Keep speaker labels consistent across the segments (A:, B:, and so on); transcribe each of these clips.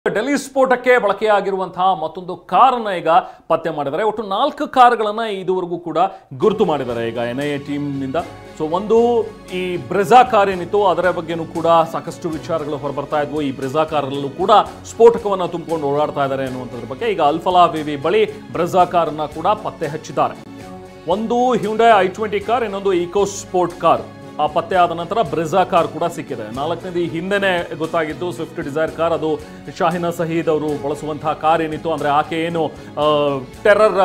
A: ಡೆಲ್ಲಿ ಸ್ಫೋಟಕ್ಕೆ ಬಳಕೆಯಾಗಿರುವಂತಹ ಮತ್ತೊಂದು ಕಾರನ್ನ ಈಗ ಪತ್ತೆ ಮಾಡಿದ್ದಾರೆ. ಒಟ್ಟು 4 ಕಾರುಗಳನ್ನ ಇದುವರೆಗೂ ಕೂಡ ಗುರುತು ಮಾಡಿದ್ದಾರೆ ಈಗ ಎನ್ಐಎ ಟೀಮ್ ನಿಂದ. ಸೊ ಒಂದು ಈ ಬ್ರೆಜಾ ಕಾರ್ ಏನಿತ್ತು ಅದರ ಬಗ್ಗೆನೂ ಕೂಡ ಸಾಕಷ್ಟು ವಿಚಾರಗಳು ಹೊರಬರ್ತಾ ಇದ್ವು. ಈ ಬ್ರೆಜಾ ಕಾರಲ್ಲೂ ಕೂಡ ಸ್ಫೋಟಕವನ್ನು ತುಂಬಿಕೊಂಡು ಓಡಾಡ್ತಾ ಇದ್ದಾರೆ ಅನ್ನುವಂಥದ್ರ ಬಗ್ಗೆ ಈಗ ಅಲ್ಫಲಾ ವಿವಿ ಬಳಿ ಬ್ರೆಜಾ ಕಾರನ್ನ ಕೂಡ ಪತ್ತೆ ಹಚ್ಚಿದ್ದಾರೆ. ಒಂದು ಹ್ಯುಂಡೈ i20 ಕಾರ್, ಇನ್ನೊಂದು ಈಕೋ ಸ್ಪೋರ್ಟ್ ಕಾರ್ ಪತ್ತೆ ಆದ ನಂತರ ಬ್ರೆಜಾ ಕಾರ್ ಕೂಡ ಸಿಕ್ಕಿದೆ. 4ನೇದು ಈ ಹಿಂದೆನೇ ಗೊತ್ತಾಗಿದ್ದು ಸ್ವಿಫ್ಟ್ ಡಿಸೈರ್ ಕಾರ್, ಅದು ಶಾಹಿನಾ ಸಯೀದ್ ಅವರು ಬಳಸುವಂತಹ ಕಾರ್ ಏನಿತ್ತು ಅಂದರೆ ಆಕೆ ಏನು ಟೆರರ್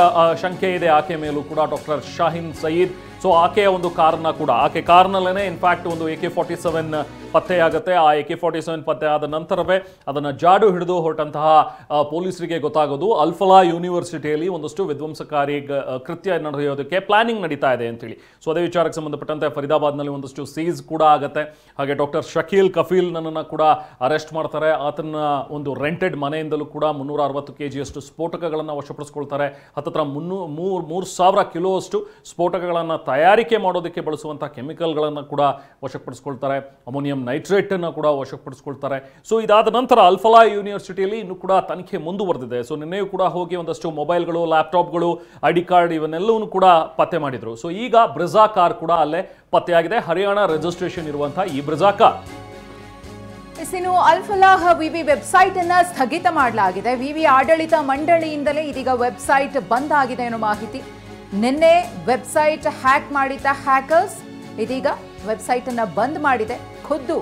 A: ಶಂಕೆ ಇದೆ ಆಕೆ ಮೇಲೂ ಕೂಡ ಡಾಕ್ಟರ್ ಶಾಹಿನ್ ಸಯೀದ್. ಸೊ ಆಕೆಯ ಒಂದು ಕಾರ್ನ ಕೂಡ ಆಕೆ ಕಾರ್ನಲ್ಲೇ ಇನ್ಫ್ಯಾಕ್ಟ್ ಒಂದು AK-47 ಪತ್ತೆಯಾಗುತ್ತೆ. ಆ AK-47 ಪತ್ತೆ ಆದ ನಂತರವೇ ಅದನ್ನು ಜಾಡು ಹಿಡಿದು ಹೊರಟಂತಹ ಪೊಲೀಸರಿಗೆ ಗೊತ್ತಾಗೋದು ಅಲ್ಫಲಾ ಯೂನಿವರ್ಸಿಟಿಯಲ್ಲಿ ಒಂದಷ್ಟು ವಿಧ್ವಂಸಕಾರಿ ಕೃತ್ಯ ನಡೆಯೋದಕ್ಕೆ ಪ್ಲಾನಿಂಗ್ ನಡೀತಾ ಇದೆ ಅಂತೇಳಿ. ಸೊ ಅದೇ ವಿಚಾರಕ್ಕೆ ಸಂಬಂಧಪಟ್ಟಂತೆ ಫರೀದಾಬಾದ್ನಲ್ಲಿ ಒಂದಷ್ಟು ಸೀಸ್ ಕೂಡ ಆಗುತ್ತೆ. ಹಾಗೆ ಡಾಕ್ಟರ್ ಶಕೀಲ್ ಕಫೀಲ್ನನ್ನು ಕೂಡ ಅರೆಸ್ಟ್ ಮಾಡ್ತಾರೆ. ಆತನ ಒಂದು ರೆಂಟೆಡ್ ಮನೆಯಿಂದಲೂ ಕೂಡ 360 kgಯಷ್ಟು ಸ್ಫೋಟಕಗಳನ್ನು ವಶಪಡಿಸ್ಕೊಳ್ತಾರೆ. ಹತ್ತತ್ರ 3,000 ಕಿಲೋವಷ್ಟು ಸ್ಫೋಟಕಗಳನ್ನು ತಯಾರಿಕೆ ಮಾಡೋದಕ್ಕೆ ಬಳಸುವಂಥ ಕೆಮಿಕಲ್ಗಳನ್ನು ಕೂಡ ವಶಪಡಿಸ್ಕೊಳ್ತಾರೆ. ಅಮೋನಿಯಂ ನೈಟ್ರೇಟ್ ಅನ್ನು ಕೂಡ ವಶಪಡಿಸ್ಕೊಳ್ತಾರೆ. ಸೊ ಇದಾದ ನಂತರ ಅಲ್ಫಲಾ ಯೂನಿವರ್ಸಿಟಿಯಲ್ಲಿ ಇನ್ನೂ ಕೂಡ ತನಿಖೆ ಮುಂದುವರೆದಿದೆ. ಸೊ ನಿನ್ನೆಯೂ ಕೂಡ ಹೋಗಿ ಒಂದಷ್ಟು ಮೊಬೈಲ್ಗಳು, ಲ್ಯಾಪ್ಟಾಪ್ಗಳು, ID ಕಾರ್ಡ್ ಇವನ್ನೆಲ್ಲವೂ ಕೂಡ ಪತ್ತೆ ಮಾಡಿದ್ರು. ಸೊ ಈಗ ಬ್ರೆಜಾ ಕಾರ್ ಕೂಡ ಅಲ್ಲೇ ಪತ್ತೆಯಾಗಿದೆ. ಹರಿಯಾಣ ರಿಜಿಸ್ಟ್ರೇಷನ್ ಇರುವಂತಹ ಈ ಬ್ರೆಜಾ ಕಾರ್.
B: ಇನ್ನು ಅಲ್ಫಲಾ ವಿವಿ ವೆಬ್ಸೈಟ್ ಅನ್ನ ಸ್ಥಗಿತ ಮಾಡಲಾಗಿದೆ. ವಿವಿ ಆಡಳಿತ ಮಂಡಳಿಯಿಂದಲೇ ಇದೀಗ ವೆಬ್ಸೈಟ್ ಬಂದ್ ಆಗಿದೆ ಅನ್ನೋ ಮಾಹಿತಿ. ನಿನ್ನೆ ವೆಬ್ಸೈಟ್ ಹ್ಯಾಕ್ ಮಾಡಿದ್ದ ಹ್ಯಾಕರ್ಸ್ ಇದೀಗ ವೆಬ್ಸೈಟ್ ಅನ್ನ ಬಂದ್ ಮಾಡಿದೆ. ಖುದ್ದು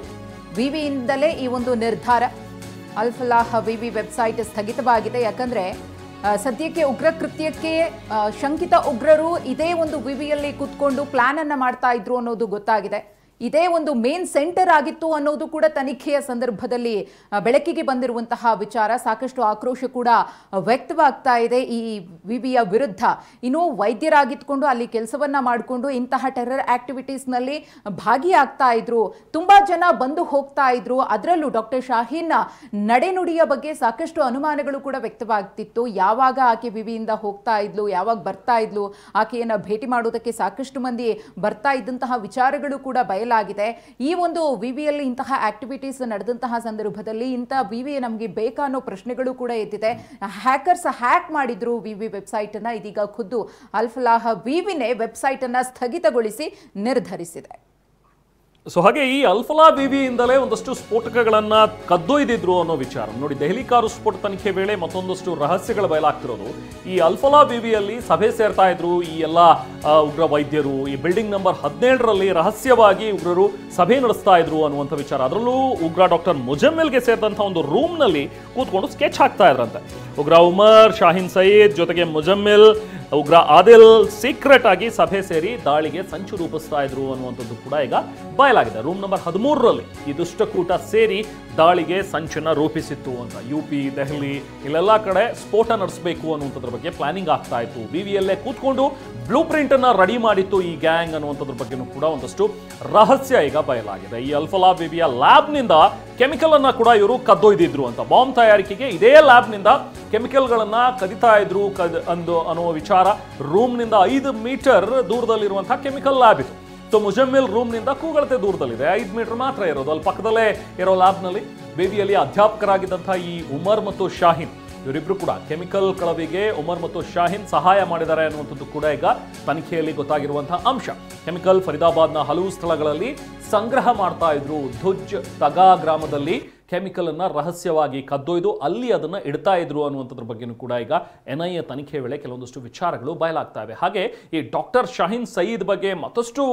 B: ವಿವಿಯಿಂದಲೇ ಈ ಒಂದು ನಿರ್ಧಾರ. ಅಲ್ಫಲಾ ವಿವಿ ವೆಬ್ಸೈಟ್ ಸ್ಥಗಿತವಾಗಿದೆ. ಯಾಕಂದ್ರೆ ಸದ್ಯಕ್ಕೆ ಉಗ್ರ ಕೃತ್ಯಕ್ಕೆ ಶಂಕಿತ ಉಗ್ರರು ಇದೇ ಒಂದು ವಿವಿಯಲ್ಲಿ ಕೂತ್ಕೊಂಡು ಪ್ಲಾನ್ ಅನ್ನ ಮಾಡ್ತಾ ಇದ್ರು ಅನ್ನೋದು ಗೊತ್ತಾಗಿದೆ. ಇದೇ ಒಂದು ಮೇನ್ ಸೆಂಟರ್ ಆಗಿತ್ತು ಅನ್ನೋದು ಕೂಡ ತನಿಖೆಯ ಸಂದರ್ಭದಲ್ಲಿ ಬೆಳಕಿಗೆ ಬಂದಿರುವಂತಹ ವಿಚಾರ. ಸಾಕಷ್ಟು ಆಕ್ರೋಶ ಕೂಡ ವ್ಯಕ್ತವಾಗ್ತಾ ಇದೆ ಈ ವಿವಿಯ ವಿರುದ್ಧ. ಇನ್ನು ವೈದ್ಯರಾಗಿದ್ಕೊಂಡು ಅಲ್ಲಿ ಕೆಲಸವನ್ನ ಮಾಡಿಕೊಂಡು ಇಂತಹ ಟೆರರ್ ಆಕ್ಟಿವಿಟೀಸ್ನಲ್ಲಿ ಭಾಗಿಯಾಗ್ತಾ ಇದ್ರು. ತುಂಬಾ ಜನ ಬಂದು ಹೋಗ್ತಾ ಇದ್ರು. ಅದರಲ್ಲೂ ಡಾಕ್ಟರ್ ಶಾಹೀನ್ ನಡೆನುಡಿಯ ಬಗ್ಗೆ ಸಾಕಷ್ಟು ಅನುಮಾನಗಳು ಕೂಡ ವ್ಯಕ್ತವಾಗ್ತಿತ್ತು. ಯಾವಾಗ ಆಕೆ ವಿವಿಯಿಂದ ಹೋಗ್ತಾ ಇದ್ಲು, ಯಾವಾಗ ಬರ್ತಾ ಇದ್ಲು, ಆಕೆಯನ್ನ ಭೇಟಿ ಮಾಡೋದಕ್ಕೆ ಸಾಕಷ್ಟು ಮಂದಿ ಬರ್ತಾ ಇದ್ದಂತಹ ವಿಚಾರಗಳು ಕೂಡ ಬಯಲಾಗಿದೆ. ಈ ಒಂದು ವಿವಿಯಲ್ಲಿ ಇಂತಹ ಆಕ್ಟಿವಿಟೀಸ್ ನಡೆದಂತಹ ಸಂದರ್ಭದಲ್ಲಿ ಇಂತಹ ವಿವಿ ನಮಗೆ ಬೇಕಾ ಅನ್ನೋ ಪ್ರಶ್ನೆಗಳು ಕೂಡ ಎದ್ದಿದೆ. ಹ್ಯಾಕರ್ಸ್ ಹ್ಯಾಕ್ ಮಾಡಿದ್ರು ವಿವಿ ವೆಬ್ಸೈಟ್ ಅನ್ನ. ಇದೀಗ ಖುದ್ದು ಅಲ್ಫಲಾ ವಿವಿನೇ ವೆಬ್ಸೈಟ್ ಅನ್ನ ಸ್ಥಗಿತಗೊಳಿಸಿ ನಿರ್ಧರಿಸಿದೆ.
A: ಸೊ ಹಾಗೆ ಈ ಅಲ್ಫಲಾ ವಿವಿಯಿಂದಲೇ ಒಂದಷ್ಟು ಸ್ಫೋಟಕಗಳನ್ನ ಕದ್ದೊಯ್ದಿದ್ರು ಅನ್ನೋ ವಿಚಾರ ನೋಡಿ. ದೆಹಲಿ ಕಾರು ಸ್ಫೋಟ ತನಿಖೆ ವೇಳೆ ಮತ್ತೊಂದಷ್ಟು ರಹಸ್ಯಗಳು ಬಯಲಾಗ್ತಿರೋದು. ಈ ಅಲ್ಫಲಾ ವಿವಿಯಲ್ಲಿ ಸಭೆ ಸೇರ್ತಾ ಇದ್ರು ಈ ಎಲ್ಲ ಉಗ್ರ ವೈದ್ಯರು. ಈ ಬಿಲ್ಡಿಂಗ್ ನಂಬರ್ 17ರಲ್ಲಿ ರಹಸ್ಯವಾಗಿ ಉಗ್ರರು ಸಭೆ ನಡೆಸ್ತಾ ಇದ್ರು ಅನ್ನುವಂಥ ವಿಚಾರ. ಅದರಲ್ಲೂ ಉಗ್ರ ಡಾಕ್ಟರ್ ಮುಜಮ್ಮಿಲ್ಗೆ ಸೇರಿದಂಥ ಒಂದು ರೂಮ್ನಲ್ಲಿ ಕೂತ್ಕೊಂಡು ಸ್ಕೆಚ್ ಹಾಕ್ತಾ ಇದ್ರಂತೆ. ಉಗ್ರ ಉಮರ್, ಶಾಹಿನ್ ಸಯೀದ್ ಜೊತೆಗೆ ಮುಜಮ್ಮಿಲ್, ಉಗ್ರ ಆದಿಲ್ ಸೀಕ್ರೆಟ್ ಆಗಿ ಸಭೆ ಸೇರಿ ದಾಳಿಗೆ ಸಂಚು ರೂಪಿಸ್ತಾ ಇದ್ರು ಅನ್ನುವಂಥದ್ದು ಕೂಡ ಈಗ ಬಯಲಾಗಿದೆ. ರೂಮ್ ನಂಬರ್ 13ರಲ್ಲಿ ಈ ದುಷ್ಟಕೂಟ ಸೇರಿ ದಾಳಿಗೆ ಸಂಚನ್ನ ರೂಪಿಸಿತ್ತು ಅಂತ. UP, ದೆಹಲಿ ಇಲ್ಲೆಲ್ಲ ಕಡೆ ಸ್ಫೋಟ ನಡೆಸಬೇಕು ಅನ್ನುವಂಥದ್ರ ಬಗ್ಗೆ ಪ್ಲಾನಿಂಗ್ ಆಗ್ತಾ ಇತ್ತು. ವಿವಿಯಲ್ಲೇ ಕೂತ್ಕೊಂಡು ಬ್ಲೂ ಪ್ರಿಂಟ್ ಅನ್ನ ರೆಡಿ ಮಾಡಿತ್ತು ಈ ಗ್ಯಾಂಗ್ ಅನ್ನುವಂಥದ್ರ ಬಗ್ಗೆನೂ ಕೂಡ ಒಂದಷ್ಟು ರಹಸ್ಯ ಈಗ ಬಯಲಾಗಿದೆ. ಈ ಅಲ್ಫಲಾ ವಿವಿಯ ಲ್ಯಾಬ್ನಿಂದ ಕೆಮಿಕಲ್ ಅನ್ನ ಕೂಡ ಇವರು ಕದ್ದೊಯ್ದಿದ್ರು ಅಂತ. ಬಾಂಬ್ ತಯಾರಿಕೆಗೆ ಇದೇ ಲ್ಯಾಬ್ನಿಂದ ಕೆಮಿಕಲ್ಗಳನ್ನ ಕದಿತಾ ಇದ್ರು ಅನ್ನುವ ವಿಚಾರ. ರೂಮ್ನಿಂದ 5 ಮೀಟರ್ ದೂರದಲ್ಲಿರುವಂತಹ ಕೆಮಿಕಲ್ ಲ್ಯಾಬ್ ಇದು. ಸೊ ಮುಜಮ್ಮಿಲ್ ರೂಮ್ನಿಂದ ಕೂಗಳತೆ ದೂರದಲ್ಲಿದೆ, 5 ಮೀಟರ್ ಮಾತ್ರ ಇರೋದು. ಅಲ್ಲಿ ಪಕ್ಕದಲ್ಲೇ ಇರೋ ಲ್ಯಾಬ್ನಲ್ಲಿ ವಿವಿಯಲ್ಲಿ ಅಧ್ಯಾಪಕರಾಗಿದ್ದಂತಹ ಈ ಉಮರ್ ಮತ್ತು ಶಾಹಿನ್ ಇವರಿಬ್ರು ಕೂಡ ಕೆಮಿಕಲ್ ಕಳವಿಗೆ ಉಮರ್ ಮತ್ತು ಶಾಹಿನ್ ಸಹಾಯ ಮಾಡಿದ್ದಾರೆ ಅನ್ನುವಂಥದ್ದು ಕೂಡ ಈಗ ತನಿಖೆಯಲ್ಲಿ ಗೊತ್ತಾಗಿರುವಂತಹ ಅಂಶ. ಕೆಮಿಕಲ್ ಫರೀದಾಬಾದ್ನ ಹಲವು ಸ್ಥಳಗಳಲ್ಲಿ ಸಂಗ್ರಹ ಮಾಡ್ತಾ ಇದ್ರು. ಧುಜ್ ತಗಾ ಗ್ರಾಮದಲ್ಲಿ ಕೆಮಿಕಲ್ ಅನ್ನ ರಹಸ್ಯವಾಗಿ ಕದ್ದೊಯ್ದು ಅಲ್ಲಿ ಅದನ್ನ ಇಡ್ತಾ ಇದ್ರು ಅನ್ನುವಂಥದ್ರ ಬಗ್ಗೆನೂ ಕೂಡ ಈಗ NIA ತನಿಖೆ ವೇಳೆ ಕೆಲವೊಂದಷ್ಟು ವಿಚಾರಗಳು ಬಯಲಾಗ್ತಾ ಇವೆ. ಹಾಗೆ ಈ ಡಾಕ್ಟರ್ ಶಾಹಿನ್ ಸಯೀದ್ ಬಗ್ಗೆ ಮತ್ತಷ್ಟು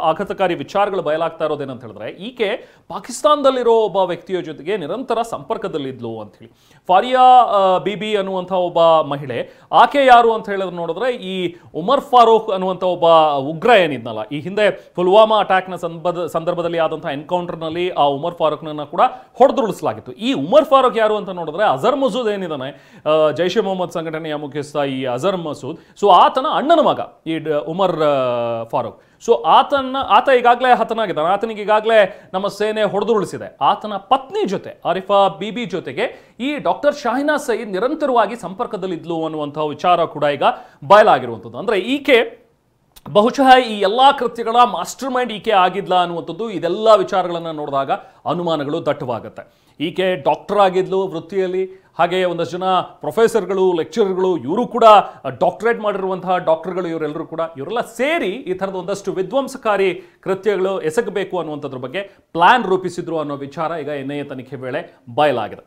A: ಆಘಾತಕಾರಿ ವಿಚಾರಗಳು ಬಯಲಾಗ್ತಾ ಇರೋದೇನಂತ ಹೇಳಿದ್ರೆ, ಈಕೆ ಪಾಕಿಸ್ತಾನದಲ್ಲಿರೋ ಒಬ್ಬ ವ್ಯಕ್ತಿಯ ಜೊತೆಗೆ ನಿರಂತರ ಸಂಪರ್ಕದಲ್ಲಿದ್ಲು ಅಂತ ಹೇಳಿ. ಫಾರಿಯಾ ಬಿಬಿ ಅನ್ನುವಂಥ ಒಬ್ಬ ಮಹಿಳೆ. ಆಕೆ ಯಾರು ಅಂತ ಹೇಳಿದ್ರೆ ನೋಡಿದ್ರೆ ಈ ಉಮರ್ ಫಾರೂಕ್ ಅನ್ನುವಂಥ ಒಬ್ಬ ಉಗ್ರ ಏನಿದ್ನಲ್ಲ, ಈ ಹಿಂದೆ ಪುಲ್ವಾಮಾ ಅಟ್ಯಾಕ್ನ ಸಂದರ್ಭದಲ್ಲಿ ಆದಂತಹ ಎನ್ಕೌಂಟರ್ನಲ್ಲಿ ಆ ಉಮರ್ ಫಾರೂಕ್ನನ್ನ ಕೂಡ ಹೊಡೆದುರುಳಿಸಲಾಗಿತ್ತು. ಈ ಉಮರ್ ಫಾರೂಕ್ ಯಾರು ಅಂತ ನೋಡಿದ್ರೆ ಅಜರ್ ಮಸೂದ್ ಏನಿದ್ದಾನೆ, ಜೈಷ್ ಎ ಮೊಹಮ್ಮದ್ ಸಂಘಟನೆಯ ಮುಖ್ಯಸ್ಥ ಈ ಅಜರ್ ಮಸೂದ್. ಸೊ ಆತನ ಅಣ್ಣನ ಮಗ ಈ ಉಮರ್ ಫಾರೂಕ್. ಸೊ ಆತ ಈಗಾಗಲೇ ಹತನಾಗಿದ್ದಾನೆ. ಆತನಿಗೆ ಈಗಾಗಲೇ ನಮ್ಮ ಸೇನೆ ಹೊಡೆದುರುಳಿಸಿದೆ. ಆತನ ಪತ್ನಿ ಜೊತೆ ಆರಿಫಾ ಬಿಬಿ ಜೊತೆಗೆ ಈ ಡಾಕ್ಟರ್ ಶಾಹಿನಾ ಸಯೀದ್ ನಿರಂತರವಾಗಿ ಸಂಪರ್ಕದಲ್ಲಿದ್ಲು ಅನ್ನುವಂತಹ ವಿಚಾರ ಕೂಡ ಈಗ ಬಯಲಾಗಿರುವಂಥದ್ದು. ಅಂದ್ರೆ ಈಕೆ ಬಹುಶಃ ಈ ಎಲ್ಲಾ ಕೃತ್ಯಗಳ ಮಾಸ್ಟರ್ ಮೈಂಡ್ ಈಕೆ ಆಗಿದ್ಲ ಅನ್ನುವಂಥದ್ದು ಇದೆಲ್ಲ ವಿಚಾರಗಳನ್ನು ನೋಡಿದಾಗ ಅನುಮಾನಗಳು ದಟ್ಟವಾಗುತ್ತೆ. ಈಕೆ ಡಾಕ್ಟರ್ ಆಗಿದ್ಲು ವೃತ್ತಿಯಲ್ಲಿ, ಹಾಗೆ ಒಂದಷ್ಟು ಜನ ಪ್ರೊಫೆಸರ್ಗಳು, ಲೆಕ್ಚರರ್ಗಳು, ಇವರು ಕೂಡ ಡಾಕ್ಟರೇಟ್ ಮಾಡಿರುವಂತಹ ಡಾಕ್ಟರ್ಗಳು, ಇವರೆಲ್ಲ ಸೇರಿ ಈ ಥರದ ಒಂದಷ್ಟು ವಿಧ್ವಂಸಕಾರಿ ಕೃತ್ಯಗಳು ಎಸಗಬೇಕು ಅನ್ನುವಂಥದ್ರ ಬಗ್ಗೆ ಪ್ಲಾನ್ ರೂಪಿಸಿದ್ರು ಅನ್ನೋ ವಿಚಾರ ಈಗ NIA ತನಿಖೆ ವೇಳೆ ಬಯಲಾಗಿದೆ.